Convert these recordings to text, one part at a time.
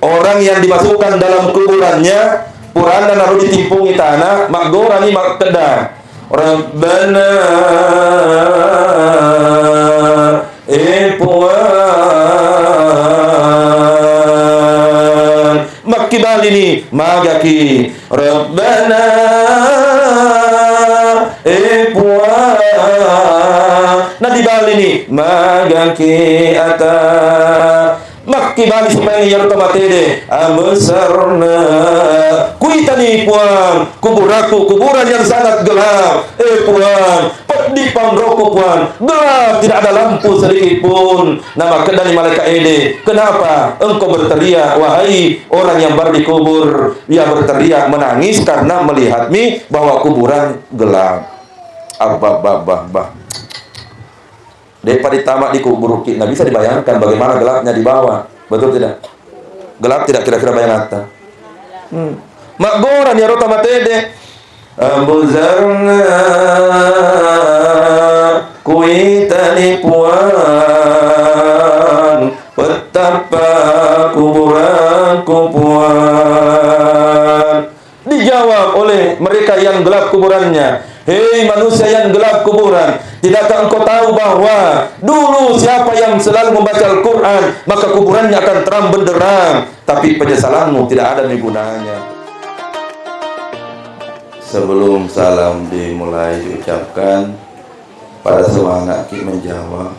orang yang dimasukkan dalam kuburannya purana naruh ditimpungi tanah makgorani makkedah Rabbana puan makibalini magaki Rabbana puan nadibalini magaki ata makibali supaya yarta matede amsarna kuitani puan kuburan yang sangat gelap puan di pamroko puan gelap tidak ada lampu sedikit pun nama kedani malaikat ede kenapa engkau berteriak wahai orang yang berdikubur dia berteriak menangis karena melihat bahwa kuburan gelap daripada tamak di kubur kita bisa dibayangkan bagaimana gelapnya di bawah. Betul tidak? Gelap tidak kira-kira bayangkan. Makgoran ya rota matede. Ambuzarna kuitani puan betapa kuburanku puan. Dijawab oleh mereka yang gelap kuburannya. Hei manusia yang gelap kuburan, tidakkah engkau tahu bahwa dulu siapa yang selalu membaca Al-Quran, maka kuburannya akan terang benderang, tapi penyesalanmu tidak ada gunanya. Sebelum salam dimulai diucapkan, pada semangat kita menjawab.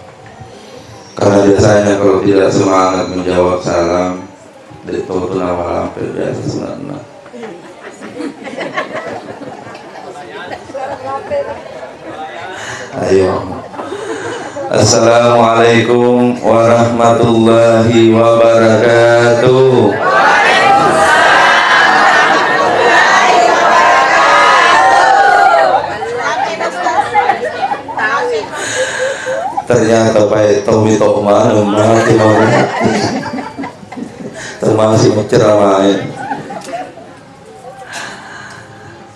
Karena biasanya kalau tidak semangat menjawab salam, ditutup nama hampir biasa sebenarnya. Ayo. Assalamualaikum warahmatullahi wabarakatuh. Ternyata baik Tommy Tokman mati termasuk menceramain.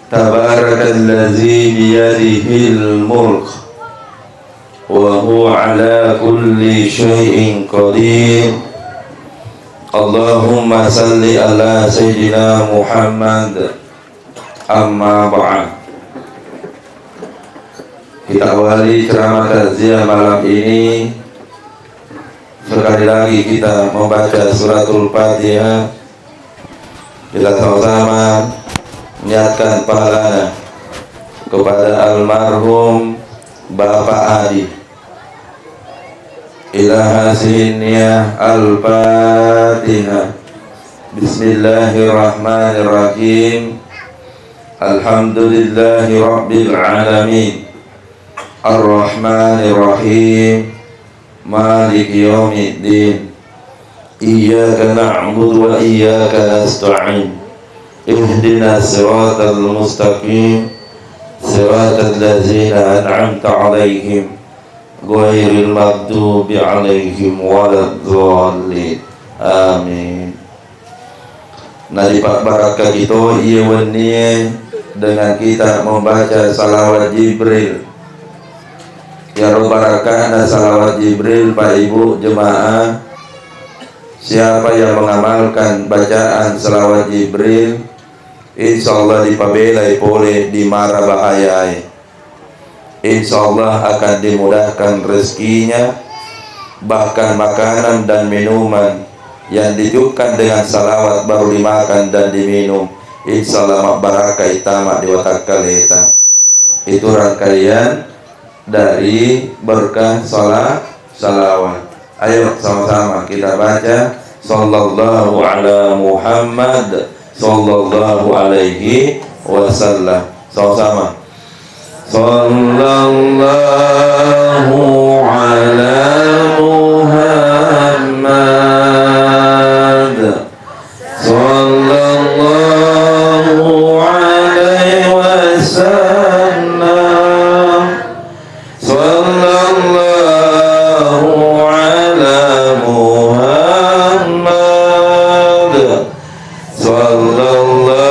Tabarakallazi biyadihil mulk wa huwa ala kulli syai'in qadir. Allahumma salli ala sayyidina Muhammad. Amma ba'd. Kita awali ceramah takziah malam ini. Sekali lagi kita membaca suratul Fatihah. Kita sama-sama niatkan pahala kepada almarhum Bapak Adi. Ila hasiniyah al-Fatihah. Bismillahirrahmanirrahim. Alhamdulillahi rabbil alamin. Ar-Rahmanirrahim. Maliki yaumiddin. Iyyaka na'budu wa iyyaka nasta'in. Ihdina siratal mustaqim. Siratal ladzina an'amta 'alaihim ghairil maghdubi 'alaihim waladdallin. Amin. Nadi Pak Barakah kita iya wennie dengan kita membaca salawat Jibril. Ya Roh Barakah dan salawat Jibril Pak Ibu jemaah. Siapa yang mengamalkan bacaan salawat Jibril, insyaallah dipabelai boleh dimara bahayai. Insyaallah akan dimudahkan rezekinya, bahkan makanan dan minuman yang ditiupkan dengan salawat baru dimakan dan diminum, insyaallah mak barakah itama diwakal eta. Itu rangkaian dari berkah salawat. Ayo sama-sama kita baca sallallahu ala Muhammad sallallahu alaihi wasallam. Sama-sama. Sallallahu ala Muhammad sallallahu alaihi wasallam. Sallallahu ala Muhammad sallallahu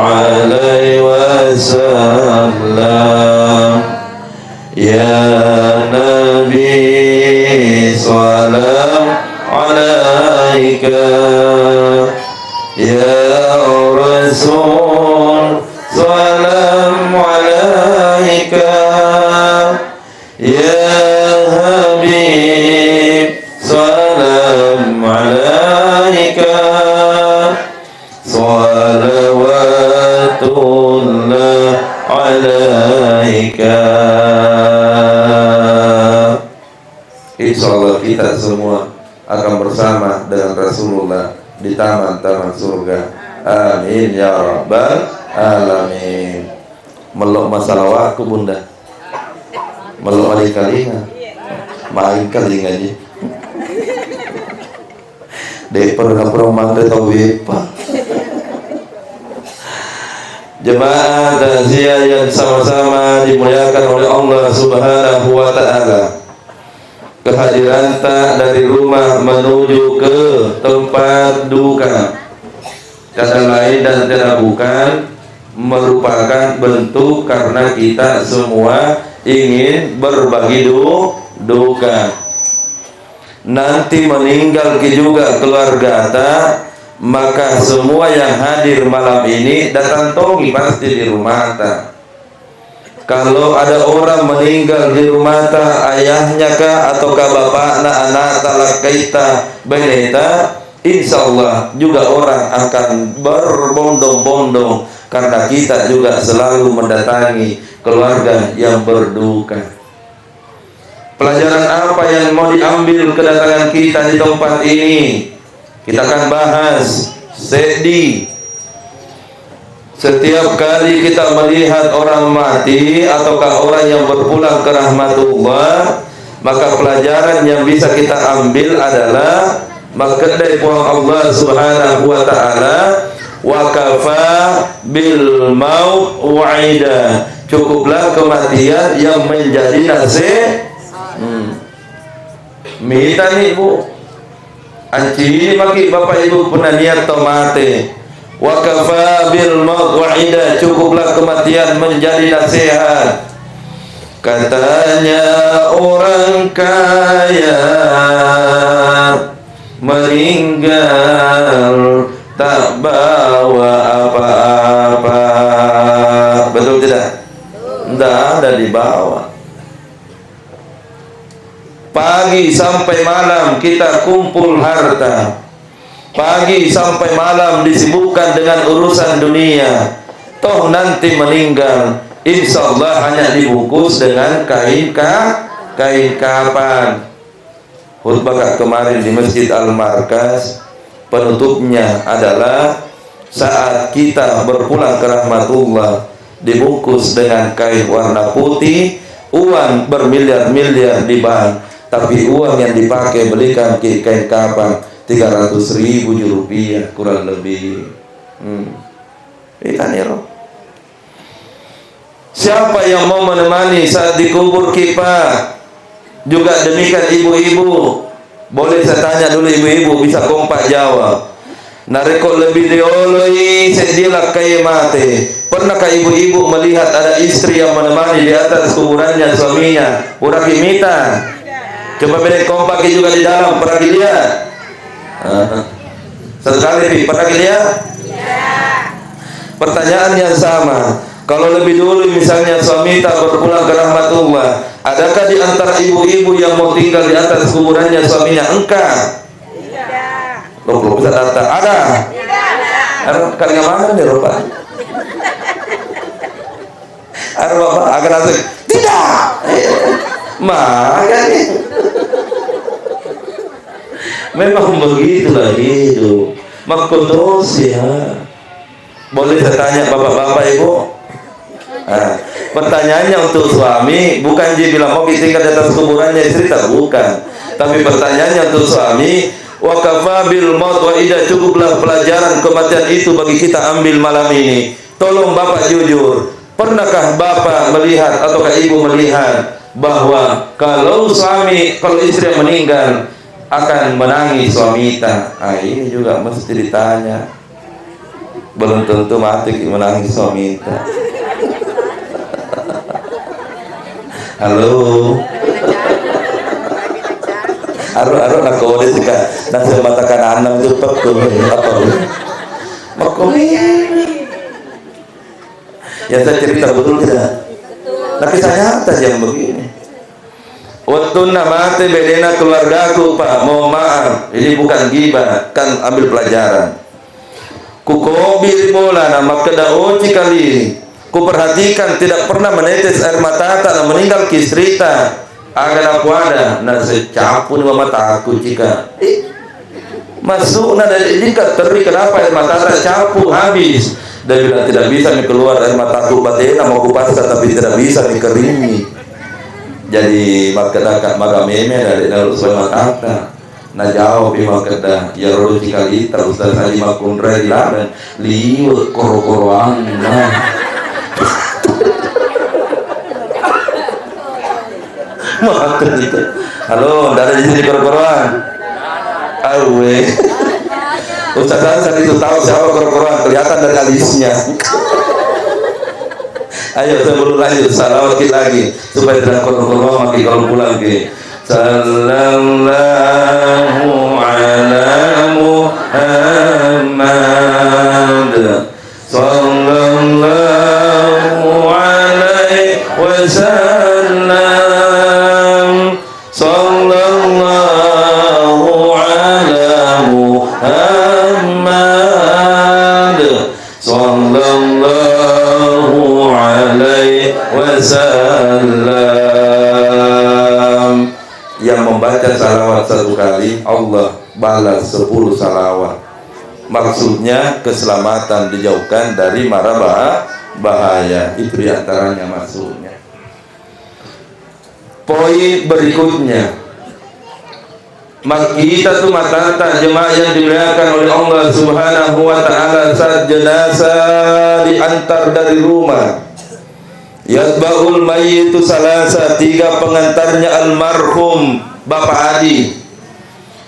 alaihi wasallam. Ya Nabi salam ya Rasul salam alaika, ya Habib salam alaika, salawatullah alaika. Insyaallah kita semua akan bersama dengan Rasulullah di taman-taman surga. Amin ya rabbal alamin. Melok masalah waktu bunda, melok kali-kalinya main kali ngaji dek pernah mangga tau bepa. Jemaah takziah yang sama-sama dimuliakan oleh Allah Subhanahu wa taala, kehadiran tak dari rumah menuju ke tempat duka kata lain dan tidak bukan merupakan bentuk karena kita semua ingin berbagi duka. Nanti meninggal juga keluarga ta, maka semua yang hadir malam ini datang tongi pasti di rumah ta. Kalau ada orang meninggal di rumah ta, ayahnya kah ataukah bapaknya, anak talak kita beneta, insyaallah juga orang akan berbondong-bondong karena kita juga selalu mendatangi keluarga yang berduka. Pelajaran apa yang mau diambil kedatangan kita di tempat ini? Kita akan bahas sedih. Setiap kali kita melihat orang mati ataukah orang yang berpulang ke rahmatullah, maka pelajaran yang bisa kita ambil adalah makadai puang Allah Subhanahu wa taala, wa kafa bil maut wa'ida. Cukuplah kematian yang menjadi nasib. Minta nih bu, anci maki bapak ibu pernah niat tomate. Wa kafa bil maut wa'ida, cukuplah kematian menjadi nasihat. Katanya orang kaya meninggal tak bawa apa-apa. Betul tidak? Tidak ada dibawa. Pagi sampai malam kita kumpul harta, pagi sampai malam disibukkan dengan urusan dunia. Toh nanti meninggal, insyaallah hanya dibungkus dengan kain kapan. Khutbah kemarin di Masjid Al-Markaz, penutupnya adalah saat kita berpulang ke rahmatullah dibungkus dengan kain warna putih, uang bermiliar-miliar di bank, tapi uang yang dipakai belikan kain kapan 300.000 rupiah kurang lebih. Ikan ero. Siapa yang mau menemani saat dikubur kita? Juga demikian ibu-ibu. Boleh saya tanya dulu ibu-ibu, bisa kompak jawab. Nareko lebih dioloi sedilah kaya mati. Pernahkah ibu-ibu melihat ada istri yang menemani di atas kuburannya suaminya? Pura kimita. Coba beri kompak juga di dalam, pernah lihat? Satu kali, pernah lihat? Pertanyaan yang sama. Kalau lebih dulu misalnya suami tak berpulang ke rahmatullah, adakah di antara ibu-ibu yang mau tinggal di atas kuburannya suaminya? Engkau? Tidak. Loh, bisa datang? Ada? Tidak. Kali mana nih Bapak? Ada Bapak? Agar langsung? Tidak. Makanya memang begitulah hidup. Makudos ya. Boleh saya tanya bapak-bapak ibu? Pertanyaannya untuk suami, bukan dia bilang mau tinggal di atas kuburannya istri, tak bukan. Tapi pertanyaannya untuk suami, wa kafa bil maut wa ida, cukuplah pelajaran kematian itu bagi kita ambil malam ini. Tolong bapak jujur, pernahkah bapak melihat ataukah ibu melihat bahwa kalau istri yang meninggal akan menangis suamita? Ini juga mesti ditanya. Belum tentu mati menangis suamita. Halo. Aro-aro nak kode juga nasi mata kanan itu pekul apa makom. Ya saya cerita betul tidak? Tapi saya nyata yang begini. Waktu namate bedena keluargaku Pak, mohon maaf, ini bukan gibah, kan ambil pelajaran. Kukobir bola nama kedaoci kali. Ku perhatikan tidak pernah menetes air mata tak meninggal kisrita. Agar aku ada, nah secapu nih mata aku jika masuk nah dari ini teri kenapa air mata tak capu habis. Dan bila tidak bisa keluar air mataku batena mau kupaskan tapi tidak bisa keringi. Jadi makada magameme dari nalus mata. Nah jauh bima kedah ya rodo kali terus tadi makun rela dan liwet koro-koroan. Makan itu. Halo, dari sini koro-koroan. Awe. Ustaz Hasan itu tahu siapa koro-koroan, kelihatan dari alisnya. Ayo sebelum lanjut salawat lagi supaya tidak koro-koroan makin kalau pulang ke. Sallallahu ala Muhammad. Sallallahu alaihi wasallam. Sallallahu ala Muhammad. Sallallahu alaihi wasallam. Yang membaca salawat satu kali Allah balas 10 salawat. Maksudnya keselamatan, dijauhkan dari mara bahaya. Itu diantaranya maksudnya. Poin berikutnya, kita tuh matata jemaah yang dimuliakan oleh Allah Subhanahu wa taala, saat jenazah diantar dari rumah, yatba'ul mayyitu salasa, 3 pengantarnya almarhum Bapak Adi.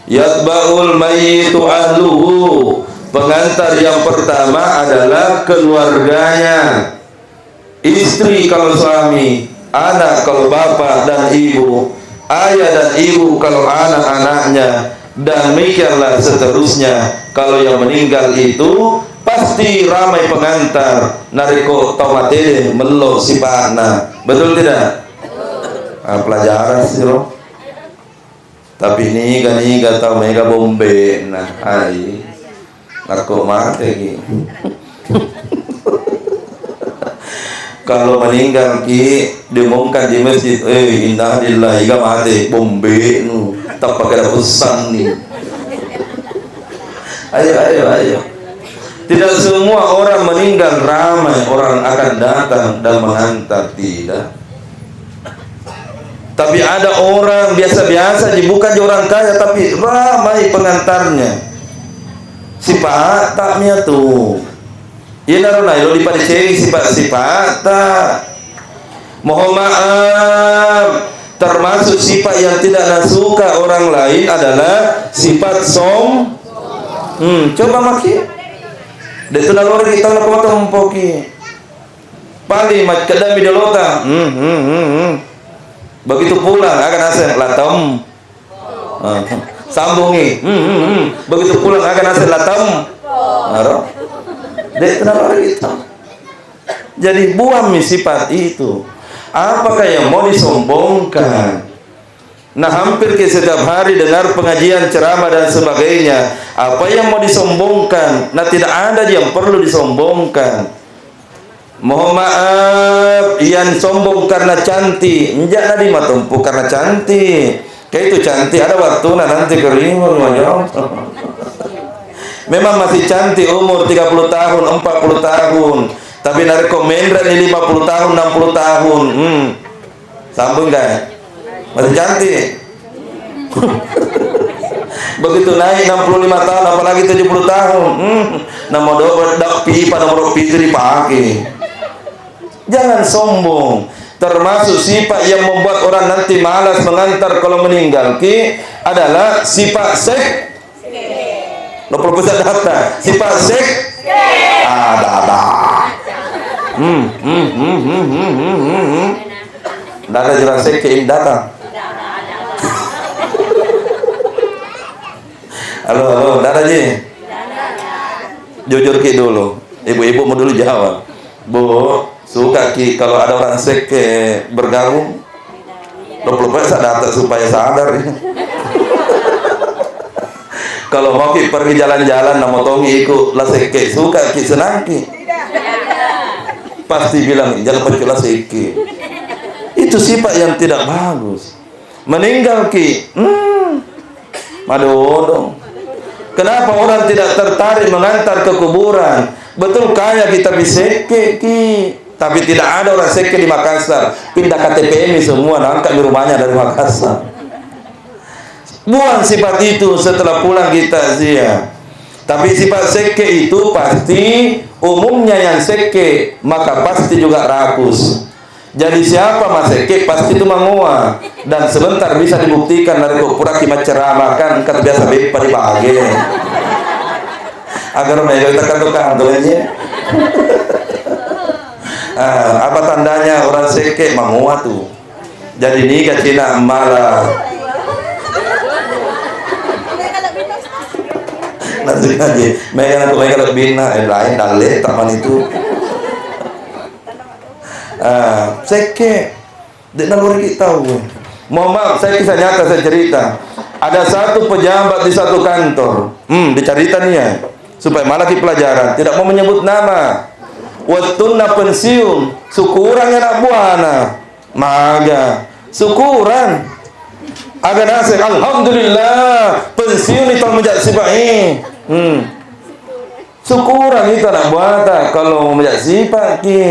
Yatba'ul mayyitu ahluhu, pengantar yang pertama adalah keluarganya, istri kalau suami, anak kalau bapak dan ibu, ayah dan ibu kalau anak-anaknya, dan demikianlah seterusnya. Kalau yang meninggal itu pasti ramai pengantar, nariko tomatede melo sipana, betul tidak? Pelajaran sih loh. Tapi ini gak tahu mega bombe, nah ai narko mate gitu. Kalau meninggal ki diumumkan di masjid, inna lillahi ga mate bombe nu, tak pakai ada pesan nih. Ayo. Tidak semua orang meninggal ramai orang akan datang dan mengantar, tidak. Tapi ada orang biasa-biasa, bukan orang kaya tapi ramai pengantarnya. Si Pak taknya tuh. Ya naruna lo dipadicei sifat tak. Mohon maaf, termasuk sifat yang tidak suka orang lain adalah sifat coba maki. Detu nalor kita nak tompoki. Paling mat kadami dolota. Begitu pulang akan asal latam. Sambungi. Begitu pulang akan asal latam. Aro. Dek kenapa gitu? Jadi buang sifat itu. Apakah yang mau disombongkan? Nah, hampir ke setiap hari dengar pengajian, ceramah dan sebagainya. Apa yang mau disombongkan? Nah, tidak ada yang perlu disombongkan. Mohon maaf, yang sombong karena cantik, enggak nadi matumpu karena cantik. Kayak itu cantik ada waktu nanti kerimun wajah. Memang masih cantik umur 30 tahun, 40 tahun. Tapi narik komendra ini 50 tahun, 60 tahun. Sambung enggak? Masih cantik. Begitu naik 65 tahun apalagi 70 tahun. Nama dak pipa nomor itu dipakai. Jangan sombong. Termasuk sifat yang membuat orang nanti malas mengantar kalau meninggal adalah sifat lo profesor data sifat ada data jelas keim data Halo, halo, Dara Ji. Jujur Ki dulu. Ibu-ibu mau dulu jawab. Bu, suka Ki kalau ada orang seke bergabung? 20% data supaya sadar. Kalau mau Ki pergi jalan-jalan, nama tongi ikut lah seke. Suka Ki, senang Ki? Pasti bilang, jangan pergi seke. Itu sifat yang tidak bagus. Meninggal Ki, Madodo. Kenapa orang tidak tertarik mengantar ke kuburan? Betul kaya kita biseke Ki, tapi tidak ada orang seke di Makassar. Pindah KTP ini semua angkat di rumahnya dari Makassar. Buang sifat itu setelah pulang kita zia. Tapi sifat seke itu pasti umumnya yang seke, maka pasti juga rakus. Jadi siapa mas seke pasti itu mangua, dan sebentar bisa dibuktikan dari pura kimat ceramakan kata biasa bepa di bagi agar mereka kita kantor aja. Apa tandanya orang seke mangua tuh? Jadi nikah Cina malah nanti aja mereka lebih lain dalih taman itu. Seke di naluri kita tahu. Mohon maaf, saya kisah nyata, saya cerita. Ada satu pejabat di satu kantor, diceritaannya supaya malah di pelajaran, tidak mau menyebut nama. Waktuna pensiun, syukuran anak buana, maga, syukuran. Agak nasib, alhamdulillah, pensiun itu menjadi sipai. Syukuran itu anak buana kalau menjadi sipai Ki.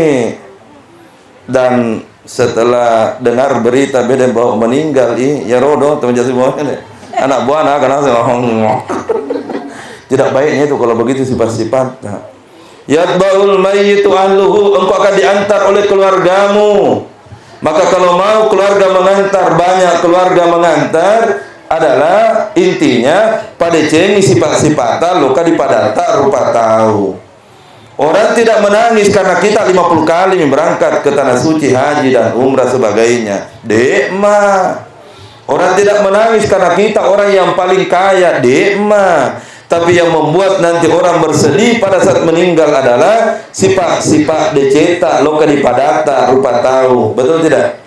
Dan setelah dengar berita beda bawa meninggal ya rodo teman jasa bawa anak buah anak tidak baiknya itu kalau begitu sifat-sifatnya. Yatba'ul mayyitu ahluhu, engkau akan diantar oleh keluargamu. Maka kalau mau keluarga mengantar, banyak keluarga mengantar, adalah intinya pada cengi sifat-sifat luka di padata rupa tahu. Orang tidak menangis karena kita 50 kali berangkat ke tanah suci, haji dan umrah sebagainya. Dekma. Orang tidak menangis karena kita orang yang paling kaya. Dekma. Tapi yang membuat nanti orang bersedih pada saat meninggal adalah sifat-sifat diceta, loka di padata, rupa tahu. Betul tidak?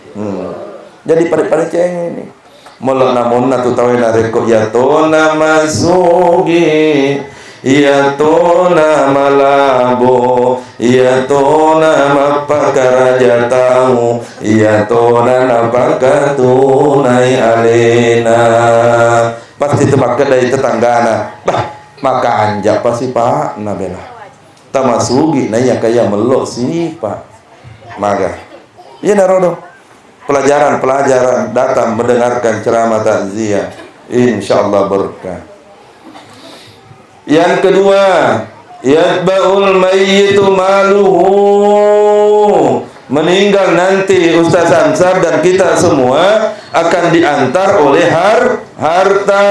Jadi pada ceng ini. Mulak namun tu tahu nareko ya tona masugi. Ya tona malabo, ya tona mapakaraja tamu, ya tona napakatunai alena. Pasti temakan dari tetanggana. Bah, maka anjak pasti Pak Nabela. Tamasugi nanya kaya melok sih Pak. Maga. Iya narodo. Pelajaran datang mendengarkan ceramah takziah. Insyaallah berkah. Yang kedua, yatba'ul mayyitu maluhu. Meninggal nanti Ustaz Ansar dan kita semua akan diantar oleh harta.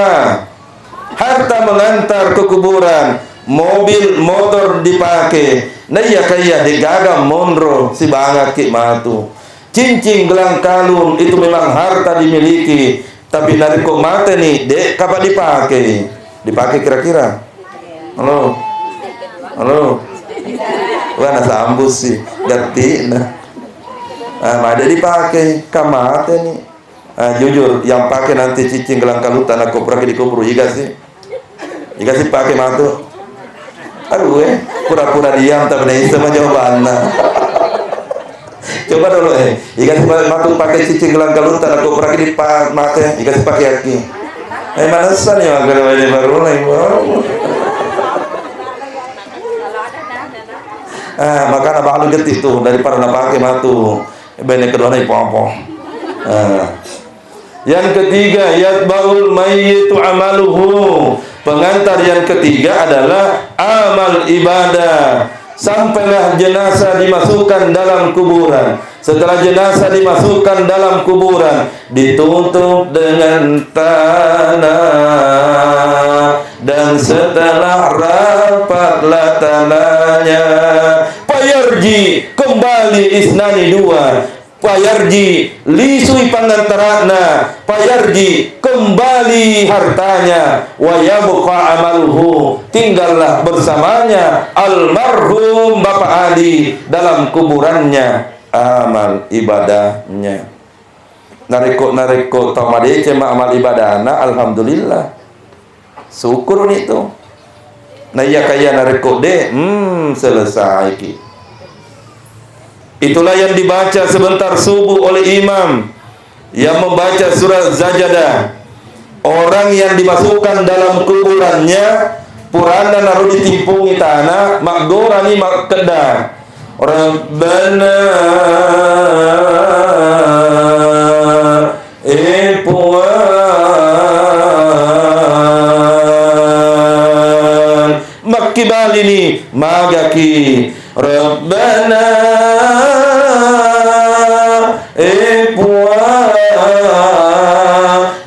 Harta mengantar ke kuburan, mobil, motor dipakai. Nah ya kaya digagam monro si bangga ki matu. Cincin gelang kalung itu memang harta dimiliki, tapi dari kok mata nih, dek kapan dipakai? Dipakai kira-kira? Halo, halo, wah nasa ambus sih, ganti nah, ada dipakai kamate nih, jujur yang pakai nanti cicing gelang kalutan aku pergi di kubur, jika sih pakai matu, aduh pura-pura diam tapi nih sama jawabannya, coba dulu jika sih matu pakai cicing gelang kalutan aku pergi di mate, jika sih pakai aki, mana san ya kalau ini baru nih, maka nak balu getik tu daripada nak pakai matu. Benar kedua ni pompo. Yang ketiga, yatba'ul mayyitu amaluhu. Pengantar yang ketiga adalah amal ibadah. Sampailah jenazah dimasukkan dalam kuburan. Setelah jenazah dimasukkan dalam kuburan, ditutup dengan tanah, dan setelah rapatlah tanahnya, payarji kembali isnani dua, payarji lisui pangantarana, payarji kembali hartanya, wa yabqa amaluhu, tinggallah bersamanya almarhum Bapak Adi dalam kuburannya amal ibadahnya. Nareko tamade cema amal ibadahna, alhamdulillah, syukur itu. Nah iya kaya nareko de, selesai ki. Itulah yang dibaca sebentar subuh oleh imam yang membaca surat Sajadah. Orang yang dimasukkan dalam kuburannya, purana naruh ditimpungi tanah, makgorani makkedah. Rabbana puan makibalini magaki Rabbana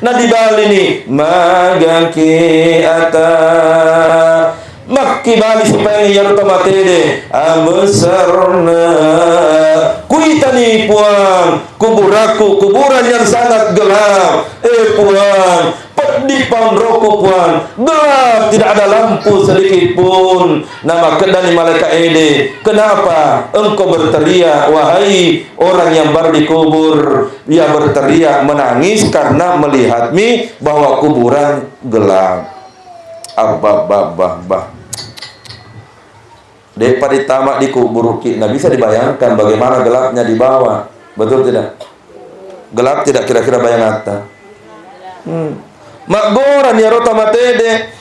nadibalini magaki ata makibali supaya yartamatede amsarna kuitani puang kuburan yang sangat gelap puang pedih pandroko puang gelap, tidak ada lampu sedikit pun. Nama kedani malaikat ede, kenapa engkau berteriak wahai orang yang baru dikubur? Ia berteriak menangis karena melihat bahwa kuburan gelap. Daripada tamak dikubur kita bisa dibayangkan bagaimana gelapnya di bawah. Betul tidak? Gelap tidak kira-kira bayang atta. Makgoran ya rota matede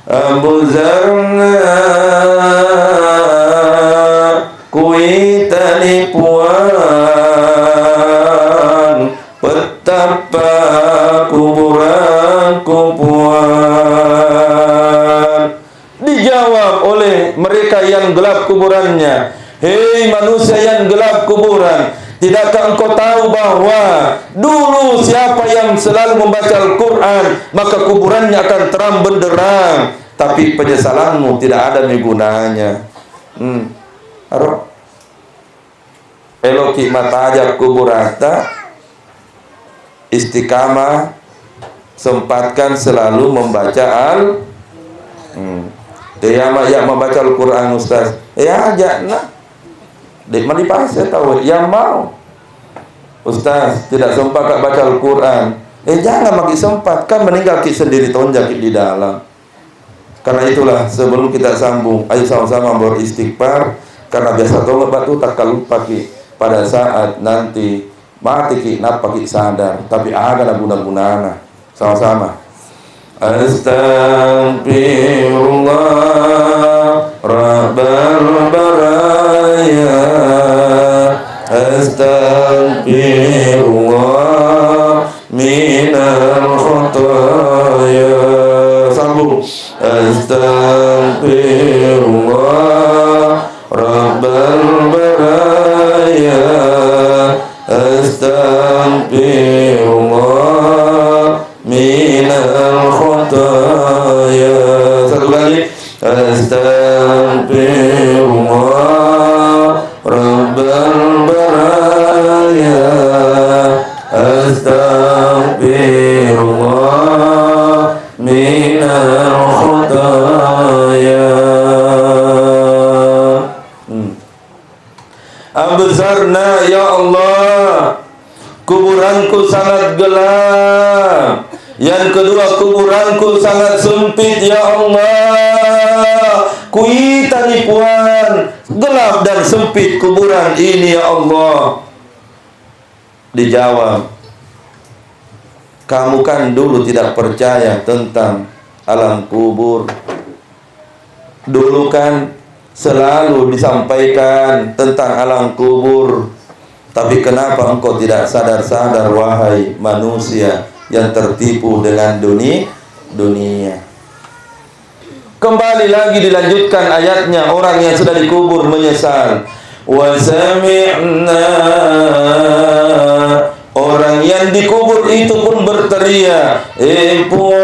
ambuzarna kuitani puan petapa kuburanku puan. Dijawab oleh mereka yang gelap kuburannya, hei manusia yang gelap kuburan, tidakkah engkau tahu bahwa dulu siapa yang selalu membaca Al-Quran maka kuburannya akan terang benderang, tapi penyesalanmu tidak ada gunanya. Eloki mata aja kuburata istiqamah, sempatkan selalu membaca dia yang membaca Al-Quran Ustaz. Ya aja nak. Dek mandi pas saya tahu yang mau. Ustaz tidak sempat kak baca Al-Quran. Jangan bagi sempat, kan meninggal ki sendiri tonjak di dalam. Karena itulah sebelum kita sambung, ayo sama-sama beristighfar, karena biasa tolong batu tak lupa ki pada saat nanti mati ki napa ki sadar, tapi agak guna-gunana sama-sama. Astaghfirullah Rabbal baraya, astaghfirullah minal khotaya. Sambung. Astaghfirullah Rabbal baraya, astaghfirullah minal khotaya. Satu kali. Astaghfirullah Rabbal baraya, astaghfirullah minal khotaya. Abzarna ya Allah, kuburanku sangat gelap. Yang kedua, kuburanku sangat sempit ya Allah. Kuitani puan, gelap dan sempit kuburan ini ya Allah. Dijawab, kamu kan dulu tidak percaya tentang alam kubur. Dulu kan selalu disampaikan tentang alam kubur. Tapi kenapa engkau tidak sadar-sadar wahai manusia yang tertipu dengan dunia. Kembali lagi dilanjutkan ayatnya, orang yang sudah dikubur menyesal. Wa sami'na, orang yang dikubur itu pun berteriak, puan,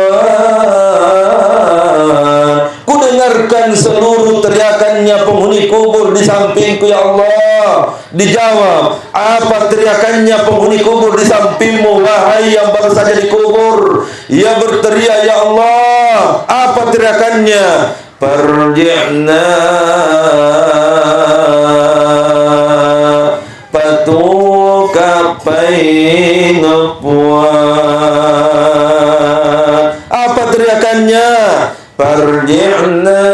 ku dengar dengarkan seluruh teriakannya penghuni kubur di sampingku ya Allah. Dijawab, apa teriakannya penghuni kubur di sampingmu wahai yang baru saja dikubur? Ia berteriak, ya Allah. Apa teriakannya? Farji'na patukapai ngepuan. Apa teriakannya? Farji'na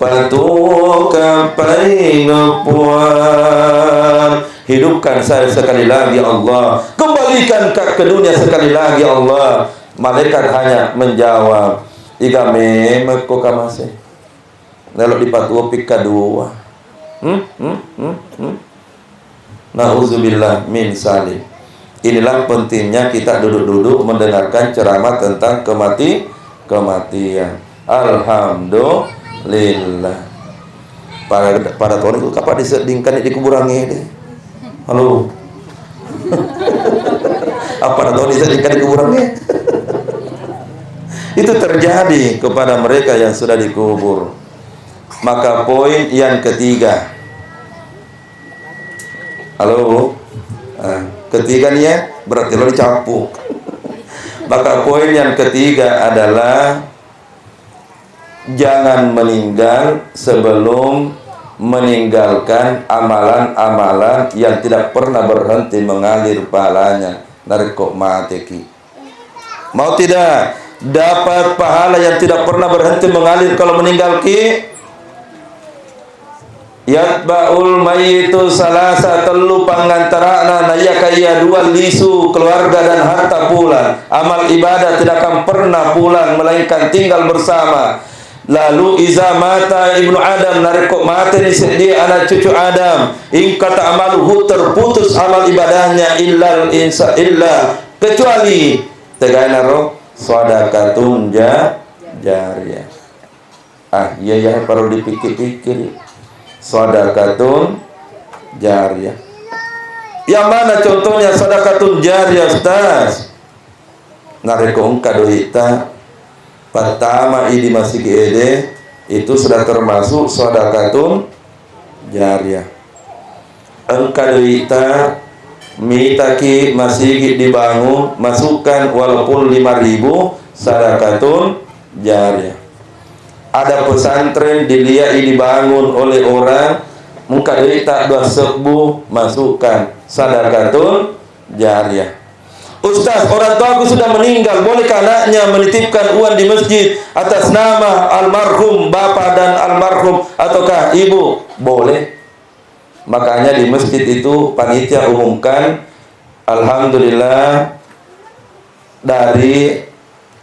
patukapai ngepuan. Hidupkan saya sekali lagi Allah. Kembalikan ke dunia sekali lagi Allah. Malaikat hanya menjawab, igame meko kamase. Lalu dipatuo pika dua. Nauzubillah min salim. Inilah pentingnya kita duduk-duduk mendengarkan ceramah tentang kematian. Alhamdulillah. Pada tahun itu kapan disedingkan di kuburan ini? Halo. Apa tahun disedingkan di kuburan ini? Itu terjadi kepada mereka yang sudah dikubur. Maka poin yang ketiga, halo, ketiga nih ya, berarti lo dicampur. Maka poin yang ketiga adalah jangan meninggal sebelum meninggalkan amalan-amalan yang tidak pernah berhenti mengalir pahalanya. Narikok mateki. Mau tidak? Dapat pahala yang tidak pernah berhenti mengalir kalau meninggal ki. Yatba'ul mayyitu salasa telu pangantarana nayakaya dua lisu keluarga dan harta pulang. Amal ibadah tidak akan pernah pulang melainkan tinggal bersama. Lalu iza mata ibnu Adam narikok mati dia anak cucu Adam. In kata amaluhu terputus amal ibadahnya illa kecuali tegainaro sadaqatun jariyah. Iya perlu dipikir-pikir. Sadaqatun jariyah. Yang mana contohnya sadaqatun jariyah, Ustaz? Nareko kadoita pertama ini masih ede itu sudah termasuk sadaqatun jariyah. Engkadoita mitaki masjid dibangun, masukkan walaupun 5.000 sadaqatun jariyah. Ada pesantren dilihat dibangun oleh orang, muka tak 2 sebu, masukkan sadaqatun jariyah. Ustaz, orang tua aku sudah meninggal, bolehkah anaknya menitipkan uang di masjid atas nama almarhum bapak dan almarhum ataukah ibu? Boleh. Makanya di masjid itu panitia umumkan, alhamdulillah dari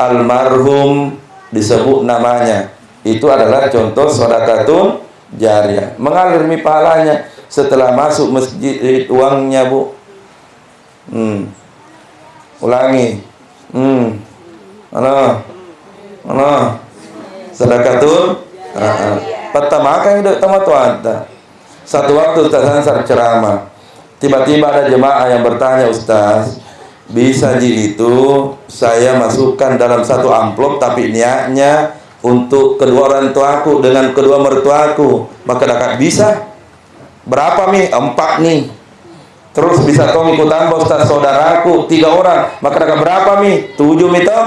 almarhum disebut namanya. Itu adalah contoh sedekahun jariyah. Mengalir pahalanya setelah masuk masjid uangnya, Bu. Ulangi. Sedekahun pertama kan hidup sama Tuhan. Satu waktu Ustaz Hansar ceramah, tiba-tiba ada jemaah yang bertanya, Ustaz, bisa itu saya masukkan dalam satu amplop tapi niatnya untuk kedua orang tuaku dengan kedua mertuaku, maka dapat bisa berapa nih? 4 nih. Terus bisa tong ikut tambah Ustaz saudaraku 3 orang, maka dapat berapa nih? 7 itu.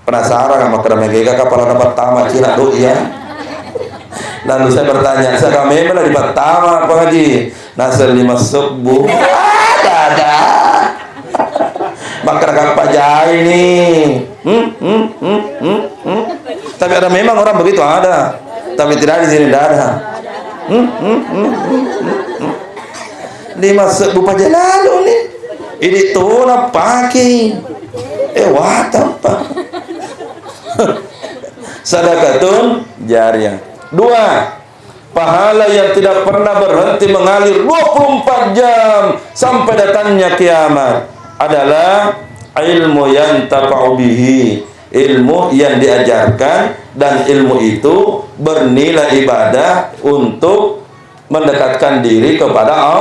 Penasaran sama kerana mereka kepala dapat tamat cina tuh ya. Lalu saya bertanya, saya memang di pertama apa haji? Nasir 5 subuh. Ada. Maka dapat pajai nih. Tapi ada memang orang begitu ada. Tapi tidak di sini tidak ada. 5 subuh pajai lalu nih. Ini tuh nak pakai. What apa? Sedekahun jariyah. 2. Pahala yang tidak pernah berhenti mengalir 24 jam sampai datangnya kiamat adalah ilmu yang tafa'u bihi, ilmu yang diajarkan dan ilmu itu bernilai ibadah untuk mendekatkan diri kepada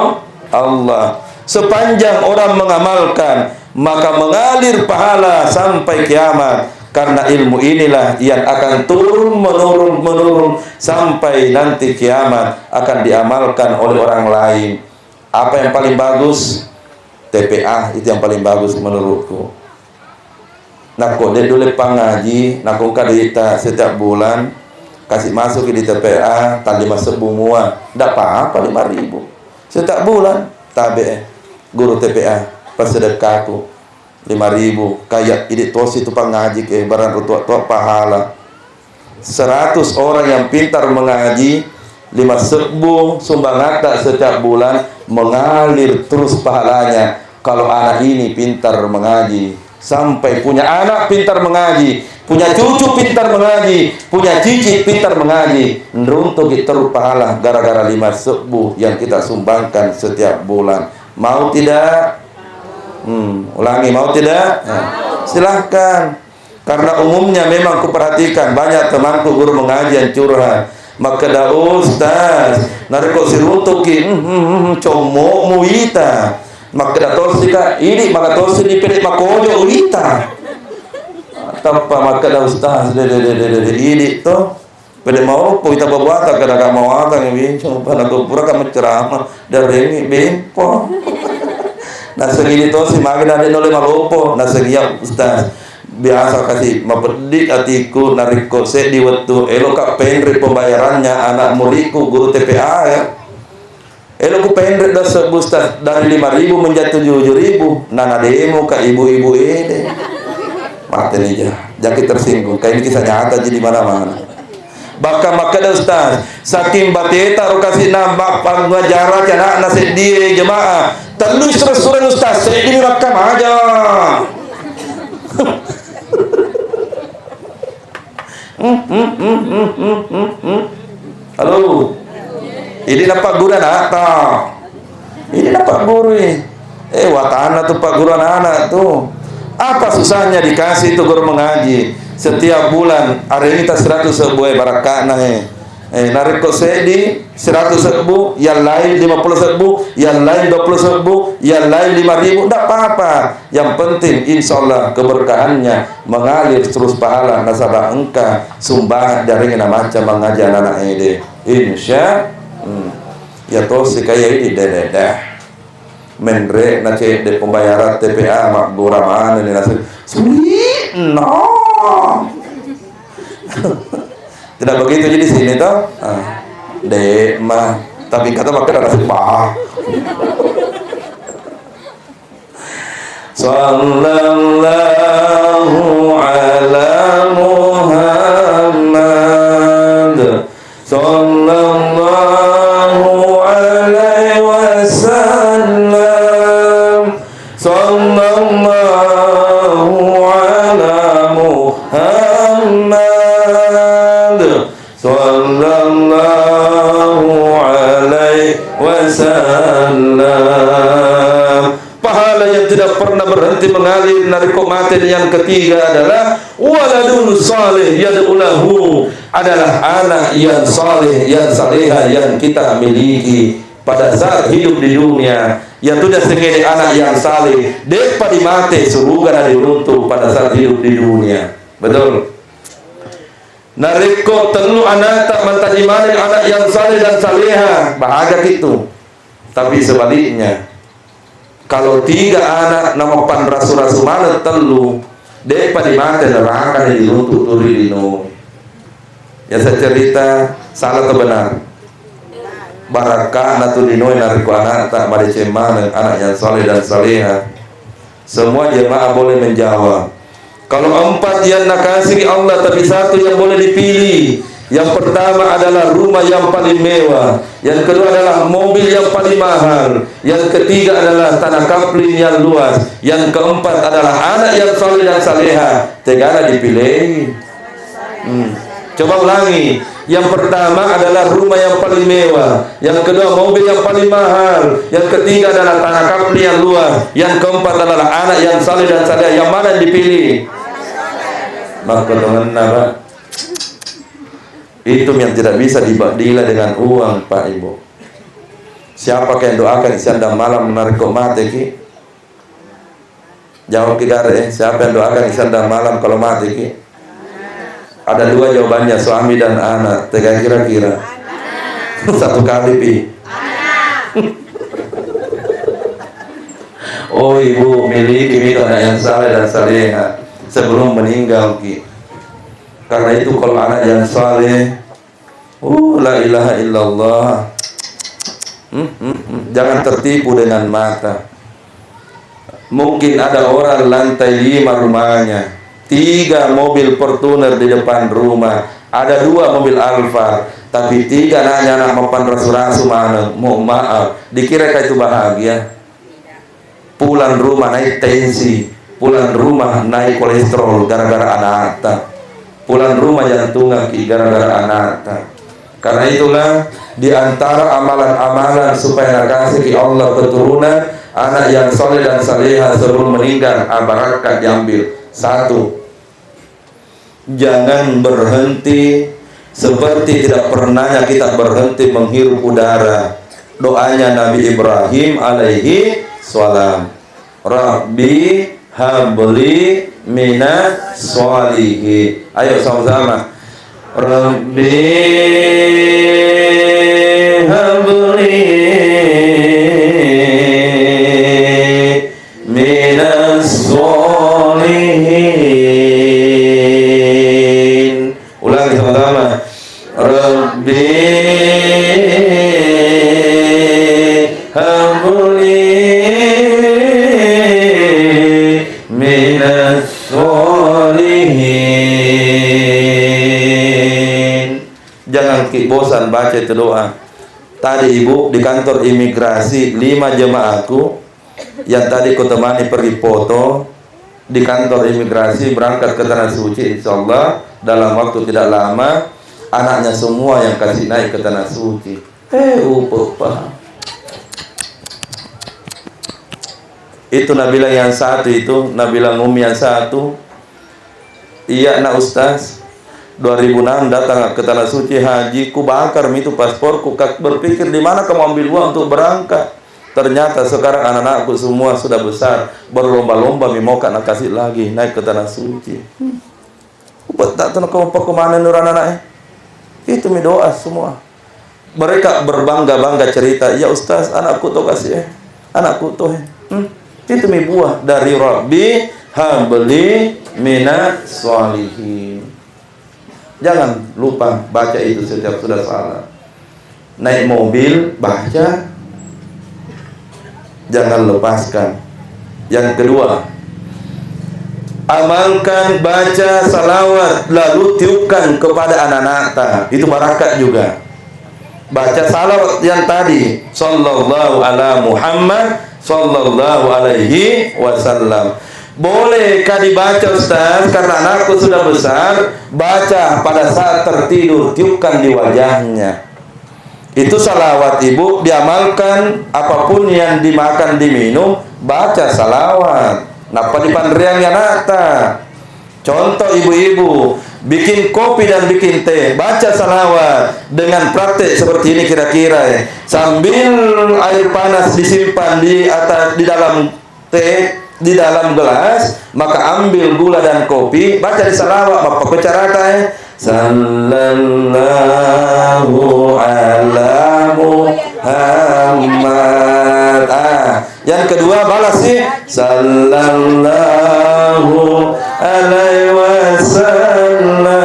Allah. Sepanjang orang mengamalkan, maka mengalir pahala sampai kiamat. Karena ilmu inilah yang akan turun menurun sampai nanti kiamat akan diamalkan oleh orang lain. Apa yang paling bagus? TPA itu yang paling bagus menurutku. Nah, kok dia dulu pangaji, nak kadita setiap bulan kasih masuk di TPA tadi masuk bunga, ndak apa-apa 5.000 setiap bulan. Tabe guru TPA persedekahku 5.000 kayak ini tosi itu pangaji ke barang tua pahala 100 orang yang pintar mengaji 5.000 sumbangata setiap bulan mengalir terus pahalanya. Kalau anak ini pintar mengaji sampai punya anak pintar mengaji, punya cucu pintar mengaji, punya cicit pintar mengaji, nruntuk terus pahala gara-gara 5.000 yang kita sumbangkan setiap bulan. Mau tidak? Ulangi, mau tidak? Silahkan. Karena umumnya memang kuperhatikan banyak temanku guru mengaji yang curhat. Maka dah ustaz, nariko sirutuki, comok muita. Maka dah tosika, ini maka tosi di pede makojo uita. Tanpa maka dah ustaz, ini to. Pede mau po kita bawa tak kada mau atang ini, coba nak pura kamu ceramah dari ini bempo. Nah segini tuh si magna di nolai malupo, nah segiya ustaz biasa kasih mapedik atiku nariko se di waktu elo kak penri pembayarannya anak muridku guru TPA ya, elo ku penri dah ustaz dari 5.000 menjadi 7.000, nah demo ke ibu-ibu ini, mati nih ya, jangan tersinggung, kayak ini kisah nyata jadi mana-mana. Bahkan maka dah ustaz saking bateta ro kasih nambah pengajaran anak nasib dia jemaah terus surat ustaz saya ini rekam aja. Halo, ini dapat guru anak ini dapat guru watana tuh pak guru anak tuh apa susahnya dikasih tuh guru mengaji setiap bulan hari ini tak 100 sebuah barakana narik kok sedi 100.000, yang lain 50.000, yang lain 20.000, yang lain 5.000, tidak apa-apa. Yang penting insya Allah keberkahannya mengalir terus pahala nasabah engkau sumbangan dari macam mengajar anak ini. Insya ya tosi kayak ini dedah menre nace de pembayaran TPA mak gura mana ini nasi sulit no. Tidak begitu jadi sini toh dek mah tapi kata makan ada sepah. Sallallahu ala Muhammad sallallahu alaihi wasallam sallallahu ala Muhammad sallallahu alaihi wasallam. Pahala yang tidak pernah berhenti mengalir dari komaten. Yang ketiga adalah waladun salih yad'ulahu, adalah anak yang saleh, yang salehah yang kita miliki pada saat hidup di dunia. Yang sudah segede anak yang saleh dek pada mati surga dari runtuh pada saat hidup di dunia. Betul. Nariko telu anak tak mentajimani anak yang saleh dan salehah bahagia gitu. Tapi sebaliknya, kalau 3 anak nama pan rasul-rasul mana telu dek pada mati neraka di runtuh turi dino. Ya saya cerita salah atau benar? Barakah anak tu dino nariko anak tak mari cemana anak yang saleh dan salehah. Semua jemaah boleh menjawab. Kalau 4 yang nakasih Allah, tapi 1 yang boleh dipilih. Yang pertama adalah rumah yang paling mewah, yang kedua adalah mobil yang paling mahal, yang ketiga adalah tanah kapling yang luas, yang keempat adalah anak yang saleh dan salehah. Tegala dipilih. Coba ulangi. Yang pertama adalah rumah yang paling mewah, yang kedua mobil yang paling mahal, yang ketiga adalah tanah kapling yang luas, yang keempat adalah anak yang saleh dan salehah. Yang mana yang dipilih? Maka teman-teman, itu yang tidak bisa dibadila dengan uang, Pak Ibu. Siapa yang doakan siang malam menarik kok mati ki? Jawab kita siapa yang doakan siang malam kalau mati ki? Ada dua jawabannya, suami dan anak. Tiga kira-kira. Satu kali pi. Oh ibu, miliki anak yang saleh dan saleha sebelum meninggal ki. Karena itu kalau anak yang saleh, la ilaha illallah. Jangan tertipu dengan mata. Mungkin ada orang lantai 5 rumahnya, 3 mobil Fortuner di depan rumah, ada 2 mobil Alfa, tapi 3 nanya anak mapan rasu-rasu mana, mohon maaf, dikira itu bahagia. Pulang rumah naik tensi, pulang rumah naik kolesterol gara-gara anak, pulang rumah jantungan gara-gara anak. Karena itulah di antara amalan-amalan supaya kasih Allah keturunan anak yang soleh dan salehah sebelum meninggal, barakat diambil. 1, jangan berhenti seperti tidak pernahnya kita berhenti menghirup udara. Doanya Nabi Ibrahim alaihi salam, Rabbi habli minas sholihin. Ayo sama-sama, Rabbi habli minas sholihin. Ulangi sama-sama, Rabbi habli minas sholihin. Jangan bosan baca itu doa. Tadi ibu di kantor imigrasi 5 jemaahku yang tadi ku temani pergi foto di kantor imigrasi berangkat ke Tanah Suci, insyaallah dalam waktu tidak lama anaknya semua yang kasih naik ke Tanah Suci. Pak. Itu Nabila yang satu itu, Nabila Ngumi yang satu. Iya nak Ustaz, 2006 datang ke Tanah Suci haji, ku bakar itu pasporku, berpikir di mana kamu ambil uang untuk berangkat. Ternyata sekarang anak-anakku semua sudah besar, berlomba-lomba mau nak kasih lagi naik ke Tanah Suci. Tak tahu kamu kemana nuran anaknya. Itu mi doa semua. Mereka berbangga-bangga cerita, ya Ustaz, anakku tuh kasih anakku tuh. Itu mi buah dari Rabbi habli minas sholihin. Jangan lupa baca itu setiap sudah salat. Naik mobil baca, jangan lepaskan. Yang kedua, amalkan baca salawat lalu tiupkan kepada anak-anak. Itu barakat juga. Baca salawat yang tadi, sallallahu ala Muhammad sallallahu alaihi wasallam. Bolehkah dibaca Ustaz? Karena anakku sudah besar, baca pada saat tertidur, tiupkan di wajahnya. Itu salawat ibu, diamalkan apapun yang dimakan, diminum, baca salawat. Napa di pandriang ya nata. Contoh ibu-ibu, bikin kopi dan bikin teh, baca salawat dengan praktek seperti ini kira-kira. Sambil air panas disimpan di atas di dalam teh, di dalam gelas, maka ambil gula dan kopi, baca di salawat. Apa caranya? Sallallahu ala Muhammad. Yang kedua balas sih, sallallahu alaihi wasallam.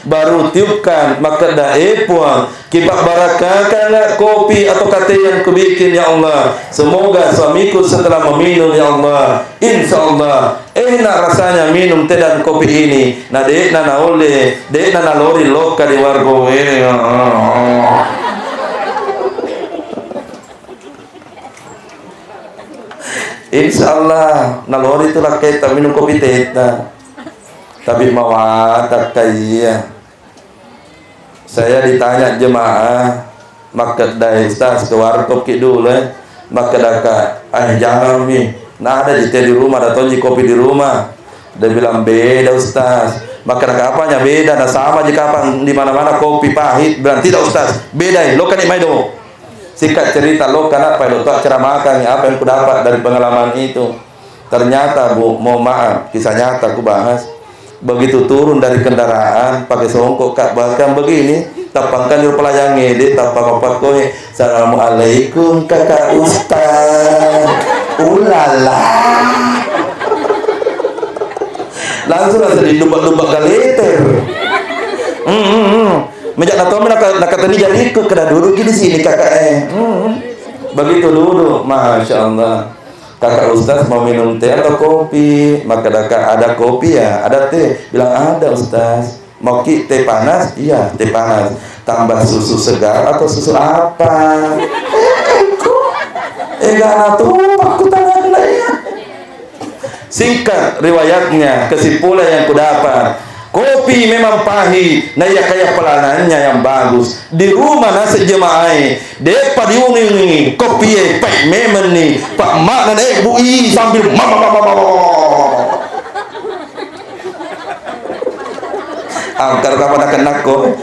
Baru tiupkan, maka dae puang kipak barakahkan kopi atau kate yang kubikin ya Allah. Semoga suamiku setelah meminum ya Allah, insyaallah enak rasanya minum teh dan kopi ini. Nah dek nana oleh, dek nana lori loka di wargo ini. Insyaallah nalori itu lah kita minum kopi teh. Tapi mawatak kaya. Saya ditanya jemaah, maka dari Ustaz ke warkop dulu, maka daka, jangan mi, nah ada di teh di rumah, ada tonji kopi di rumah. Dia bilang beda Ustaz. Maka daka apanya beda? Nah sama jika apa di mana-mana kopi pahit. Bilang tidak Ustaz, beda. Lo kan imai do. Singkat cerita lo kan apa? Lo tak ceramahkan apa yang ku dapat dari pengalaman itu. Ternyata bu, mau maaf, kisah nyata ku bahas. Begitu turun dari kendaraan pakai songkok kak, bahkan begini tapangkan di pelayangi dia tapang apa kowe. Assalamualaikum kakak ustaz. Ulala. Langsung rasa didubak-dubak galiter. Mejak nato nak kata ni jadi ikut kena duduk di sini kakak. Begitu duduk, masya Allah. Kakak ustaz mau minum teh atau kopi? Maka kakak ada kopi ya, ada teh. Bilang ada ustaz. Mau teh panas? Iya teh panas. Tambah susu segar atau susu apa? Gak tuh aku tanya ya. Singkat riwayatnya, kesimpulan yang kudapat. Kopi memang pahit, nah ya kayak pelanannya yang bagus. Di rumah nasi jemaah, depa diungi kopi pak memang nih, pak mak dan bui sambil mama. Angkar kapan akan nako.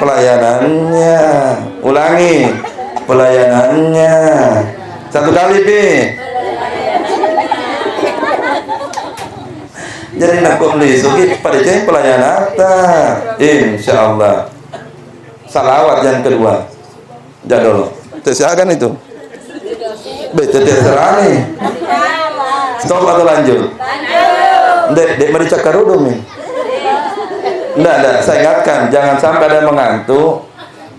Pelayanannya, ulangi pelayanannya. Satu kali pi. Jadi nak beli suki pada jadi pelayanan insya Allah. Salawat yang kedua jadul tersiakan itu betul terserah nih. Stop atau lanjut? Dek mari cakar dulu nih. Enggak, saya ingatkan jangan sampai ada mengantuk,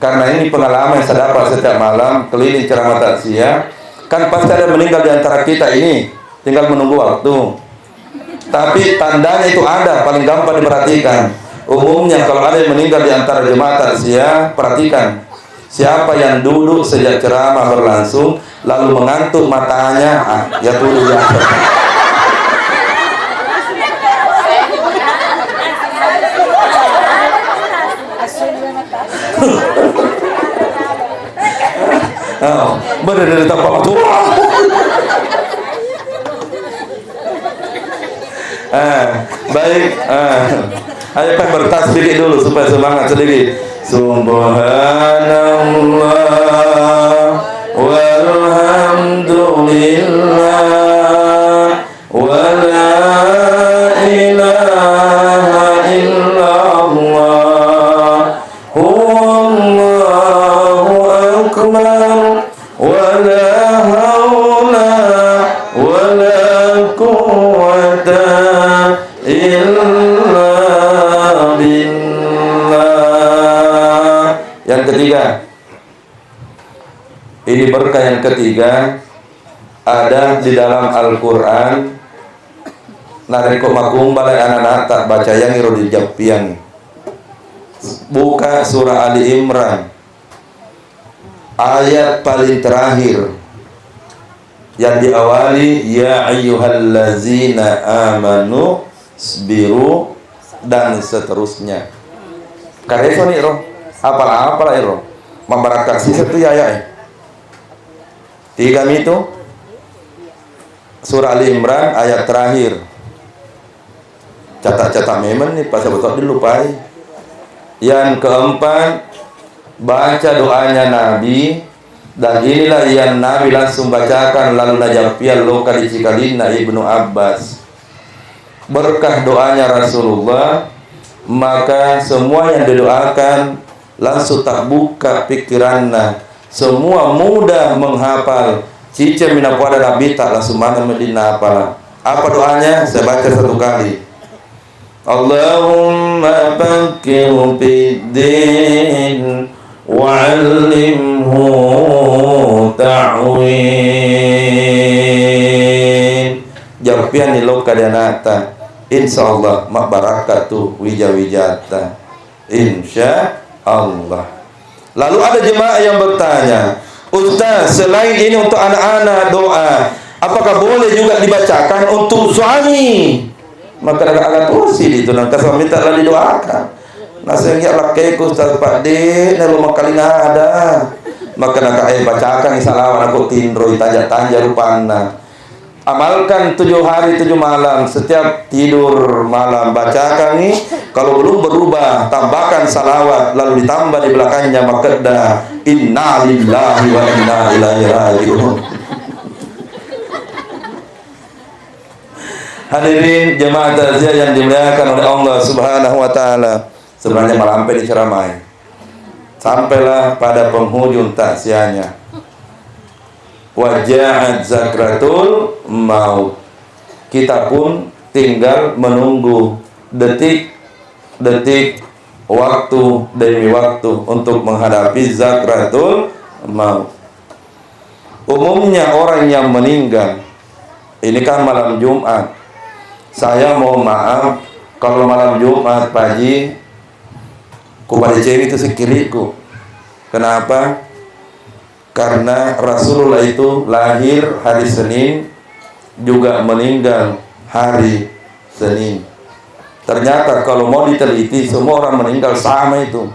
karena ini pengalaman yang saya dapat setiap malam keliling ceramah takziah. Kan pasti ada meninggal di antara kita ini, tinggal menunggu waktu. Tapi tandanya itu ada, paling gampang diperhatikan. Umumnya kalau ada yang meninggal di antara jemaah takziah, perhatikan siapa yang duduk sejak ceramah berlangsung lalu mengantuk matanya, ya duduk ya. Benar dari tempat tua. Baik, ayo kan bertasbih dulu supaya semangat sedikit. Subhanallah walhamdulillah wa la ilaha illallah huwallahu akbar wa la hawla wa la quwwata illa billah. Yang ketiga, ini berkah yang ketiga ada di dalam Al-Quran. Nareko makum balai anak-anak tak baca yang iru di japian. Buka surah Ali Imran ayat paling terakhir yang diawali ya ayyuhallazina amanu biru dan seterusnya. Karena nih roh, apalah roh, membarakan satu ya. Tiga itu surah Ali Imran ayat terakhir. Catat memang nih pas betul dilupai. Yang keempat baca doanya Nabi, dan inilah yang Nabi langsung bacakan lalu najapian loka di Cikalina Ibnu Abbas. Berkah doanya Rasulullah, maka semua yang didoakan langsung tak buka pikirannya, semua mudah menghafal. Cice minapada Nabi tak langsung mana medina apalah. Apa doanya? Saya baca satu kali. Allahumma fakkihu fid-din wa'allimhu ta'win. Japian ni loka danata. Insyaallah mak barakatuh wijawijata. Insyaallah. Lalu ada jemaah yang bertanya, Ustaz, selain ini untuk anak-anak doa, apakah boleh juga dibacakan untuk suami? Maka agak kursi itu nanti saya minta lah didoakan. Nasihat lakai Ustaz Pak D, lalu makali ada. Maka nak bacakan salawat aku tindro tanja rupana. Amalkan 7 hari 7 malam, setiap tidur malam bacakan nih. Kalau belum berubah, tambahkan salawat lalu ditambah di belakangnya makedah inna lillahi wa inna ilaihi raji'un. Hadirin jemaah takziah yang dimuliakan oleh Allah Subhanahu wa taala. Sebenarnya malam ini ceramah. Sampailah pada penghujung takziahnya. Waja'at zakratul maut. Kita pun tinggal menunggu detik-detik, waktu demi waktu untuk menghadapi zakratul maut. Umumnya orang yang meninggal, ini kan malam Jumat. Saya mohon maaf kalau malam Jumat pagi kupada cewek itu sekiriku. Kenapa? Karena Rasulullah itu lahir hari Senin, juga meninggal hari Senin. Ternyata kalau mau diteliti, semua orang meninggal sama itu.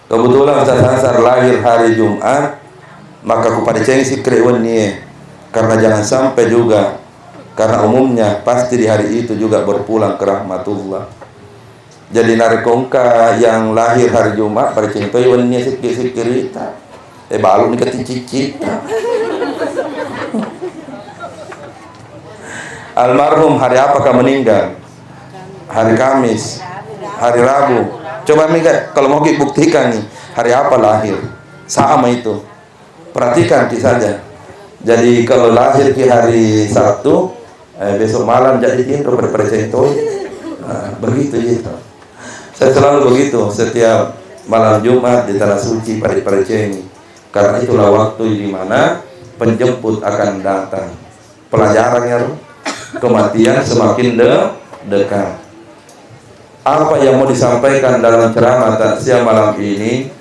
Kebetulan Ustaz Hansar lahir hari Jumat, maka kupada cewek sekiriwan nih. Karena jangan sampai juga, karena umumnya pasti di hari itu juga berpulang ke rahmatullah. Jadi narikongka yang lahir hari Jumat pada cinta iwannya sikit-sikirita. Balu nih keticicit. Almarhum hari apakah meninggal? Hari Kamis, hari Rabu. Coba nih kalau mau buktikan nih, hari apa lahir? Sama itu. Perhatikan saja. Jadi kalau lahir di hari Sabtu, besok malam jadi tidur berpresentoi. Begitu gitu. Saya selalu begitu setiap malam Jumat di tanah suci pada ini. Karena itulah waktu di mana penjemput akan datang. Pelajarannya kematian semakin dekat. Apa yang mau disampaikan dalam ceramah takziah malam ini?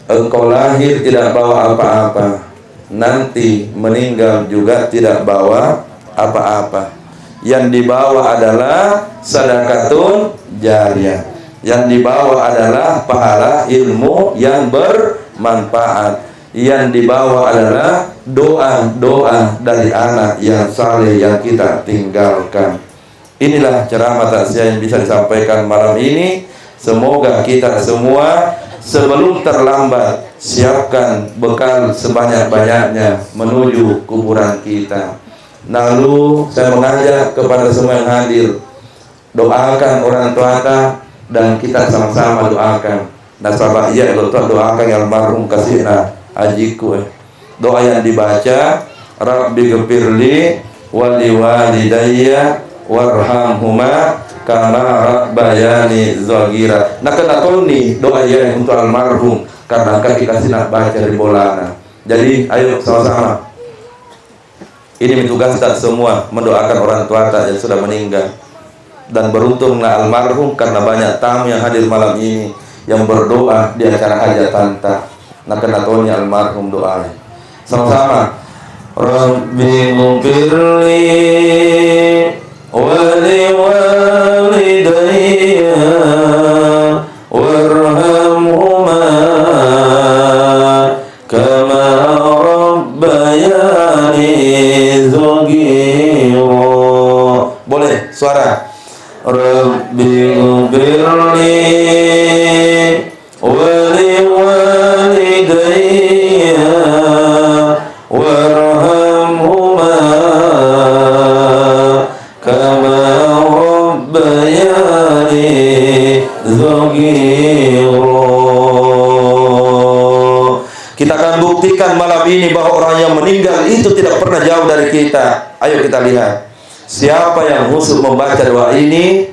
Engkau lahir tidak bawa apa-apa, nanti meninggal juga tidak bawa apa-apa. Yang dibawa adalah sedekatun jariyah. Yang dibawa adalah pahala ilmu yang bermanfaat. Yang dibawa adalah doa-doa dari anak yang saleh yang kita tinggalkan. Inilah ceramah takziah yang bisa disampaikan malam ini. Semoga kita semua sebelum terlambat siapkan bekal sebanyak-banyaknya menuju kuburan kita. Lalu saya mengajak kepada semua yang hadir, doakan orang tua dan kita sama-sama doakan. Nasabah iya doakan yang almarhum kasihna ajiku. Doa yang dibaca, Rabbi ghfirli wa liwalidayya warhamhuma kama rabbayani shaghira. Nah kena nih doa yang untuk almarhum karena akan dikasih nak baca di bolana. Jadi ayo sama-sama. Ini tugas kita semua mendoakan orang tua yang sudah meninggal. Dan beruntunglah almarhum karena banyak tamu yang hadir malam ini yang berdoa di acara hajatan tak. Nah kena nih almarhum doa. Sama-sama. Rabbi ghfirli wa liwalidayya warhamhuma kama rabbayani shaghira. Boleh suara. Rabbi ghfirli wa liwalidayya warhamhuma kama rabbayani shaghira. Kita akan buktikan malam ini bahwa orang yang meninggal itu tidak pernah jauh dari kita. Ayo kita lihat. Siapa yang khusus membaca doa ini,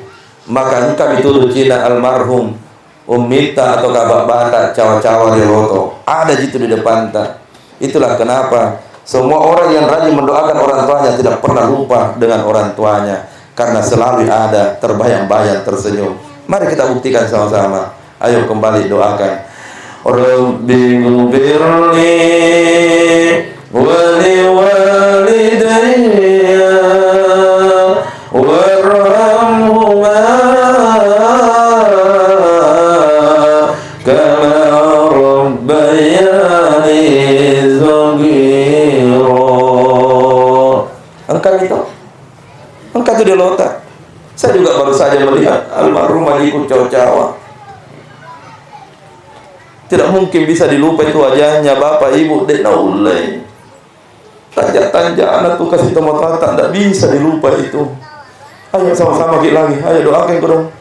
maka engkau dituduh Cina almarhum Ummita atau kabak bata cawa-cawa di roto. Ada gitu di depan tak. Itulah kenapa semua orang yang rajin mendoakan orang tuanya tidak pernah lupa dengan orang tuanya, karena selalu ada terbayang-bayang tersenyum. Mari kita buktikan sama-sama. Ayo kembali doakan. Rabbi ghfirli wa liwalidayya warhamhuma kama rabbayani shaghira. Angkat itu di lotak. Saya juga baru saja melihat almarhum adikku cawa-cawa. Tidak mungkin bisa dilupa itu wajahnya bapak ibu dek naulai. Tanja-tanja anak tuh kasih tomat mata, tidak bisa dilupa itu. Ayo sama-sama lagi. Ayo doakan dong.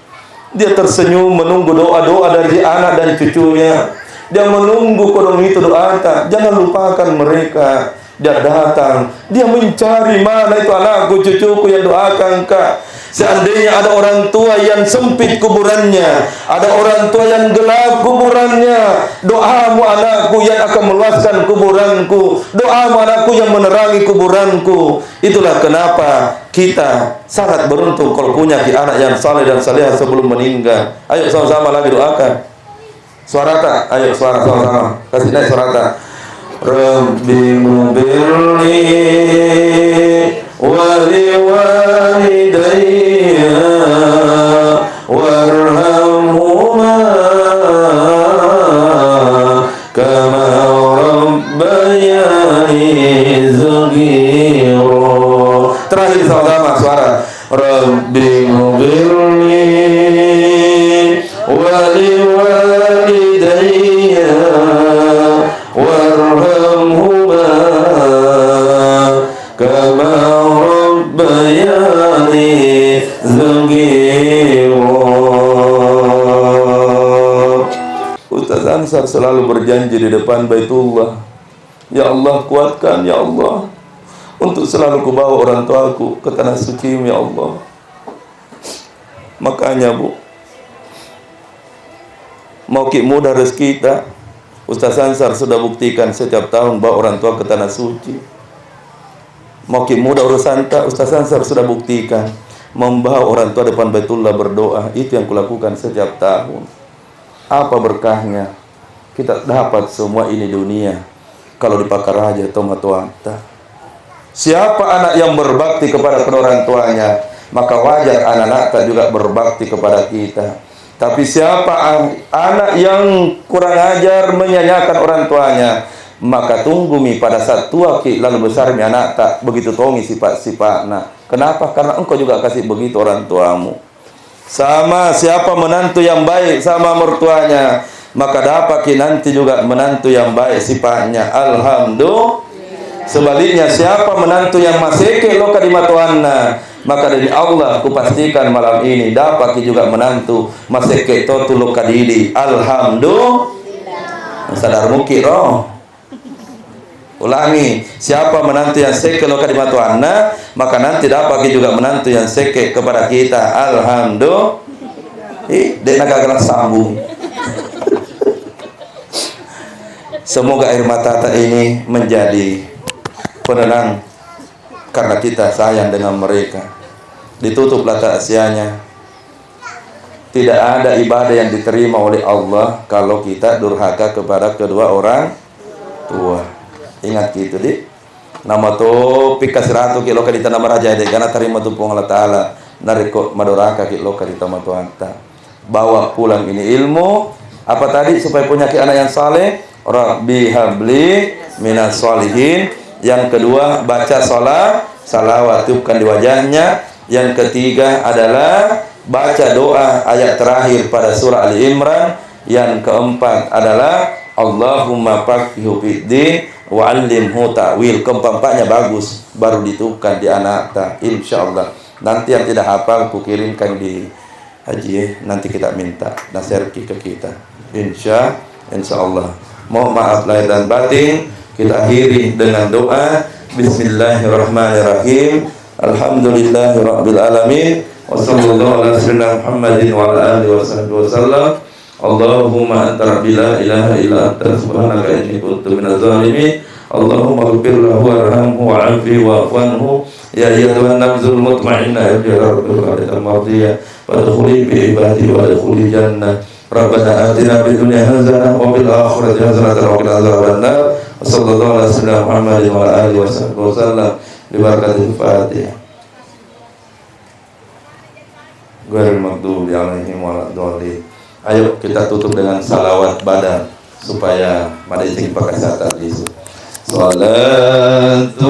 Dia tersenyum menunggu doa-doa dari anak dan cucunya. Dia menunggu kodong itu doa. Jangan lupakan mereka. Dia datang, dia mencari mana itu anakku, cucuku yang doakan Kak. Seandainya ada orang tua yang sempit kuburannya, ada orang tua yang gelap kuburannya, doamu anakku yang akan meluaskan kuburanku, doamu anakku yang menerangi kuburanku. Itulah kenapa kita sangat beruntung kalau punya anak yang saleh dan salehah sebelum meninggal. Ayo sama-sama lagi doakan. Suara tak? Ayo suara sama-sama. Kasih naik suara tak? Rabbi mubirli wali walidayya warhamhuma kama rabbayani saghira. Terakhir sama-sama suara. Rabbi mubirli wali walidayya warhamhuma kama rabbayani saghira. Ustaz Ansar selalu berjanji di depan Baitullah, ya Allah kuatkan ya Allah untuk selalu kubawa orang tuaku ke tanah suci ya Allah. Makanya Bu, mau mudah rezeki kita, Ustaz Ansar sudah buktikan setiap tahun bawa orang tua ke tanah suci. Mau mudah urusan tak, Ustaz Ansar sudah buktikan membawa orang tua depan Baitullah berdoa. Itu yang kulakukan setiap tahun. Apa berkahnya? Kita dapat semua ini dunia kalau dipakar aja tomatuanta. Siapa anak yang berbakti kepada kedua orang tuanya, maka wajar anak-anak tak juga berbakti kepada kita. Tapi siapa anak yang kurang ajar menyanyiakan orang tuanya, maka tunggu mi pada saat tua ki lalu besar mi anak tak begitu tongi sifat-sifatnya. Kenapa? Karena engkau juga kasih begitu orang tuamu. Sama siapa menantu yang baik sama mertuanya, maka dapat ki nanti juga menantu yang baik sifatnya. Alhamdulillah. Sebaliknya siapa menantu yang maseke loka di matuanna, maka dari Allah kupastikan malam ini dapat juga menantu maseke totu loka didi. Alhamdulillah. Sadar muki roh. Ulangi, siapa menantu yang seke loka di matuanna, maka nanti dapat juga menantu yang seke kepada kita. Alhamdulillah. Dek nak agak sambung. Semoga air mata ini menjadi penenang karena kita sayang dengan mereka. Ditutuplah taksianya. Tidak ada ibadah yang diterima oleh Allah kalau kita durhaka kepada kedua orang tua. Ingat gitu di. Nama to pikasiratu kilo kadita nama raja de karena terima tupung Allah Taala nariko madoraka kilo kadita matuanta. Bawa pulang ini ilmu apa tadi supaya punya anak yang saleh. Rabbi habli minas solihin. Yang kedua baca salawat tiupkan di wajahnya. Yang ketiga adalah baca doa ayat terakhir pada surah Ali Imran. Yang keempat adalah Allahumma faqihu fiddin wa 'allimhu ta'wil. Keempatnya bagus baru ditiupkan di anak ta insyaallah. Nanti yang tidak hafal ku kirimkan di haji nanti kita minta naserki ke kita insyaallah. Mohon maaf lahir dan batin. Kita akhiri dengan doa. Bismillahirrahmanirrahim. Alhamdulillahirabbil alamin. Wassallallahu ala sayyidina Muhammadin wa ala alihi wasallam. Allahumma anta rabbi la ilaha illa anta subhanaka inni kuntu minaz zalimin. Allahumma ighfir lahu warhamhu wa'afi wa'fu ya ayyuhan nafsul mutmainnah ila rabbika radiyatan fadkhuli bi ibadi wa adkhuli jannah. Rabbana atina fid dunya hasanah wa fil akhirati hasanah wa qina adzabannar. Wassallallahu ala sayyidina Muhammadin wa ala alihi wasallam. Bi barakatil Fatihah. Ghairil maghdubi 'alaihim waladdallin. Ayo kita tutup dengan salawat badan supaya pada izin pakasata Yesus. Salatullah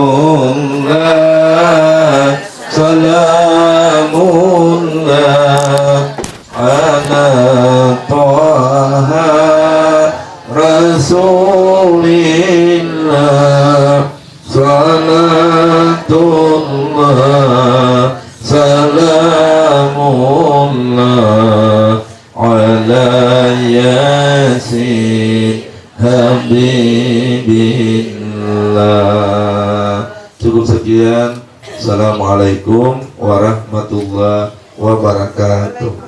salamullah ala Taha Rasulillah. Salatullah salam Salamullah ala yasin habibillah. Cukup sekian. Assalamualaikum warahmatullahi wabarakatuh.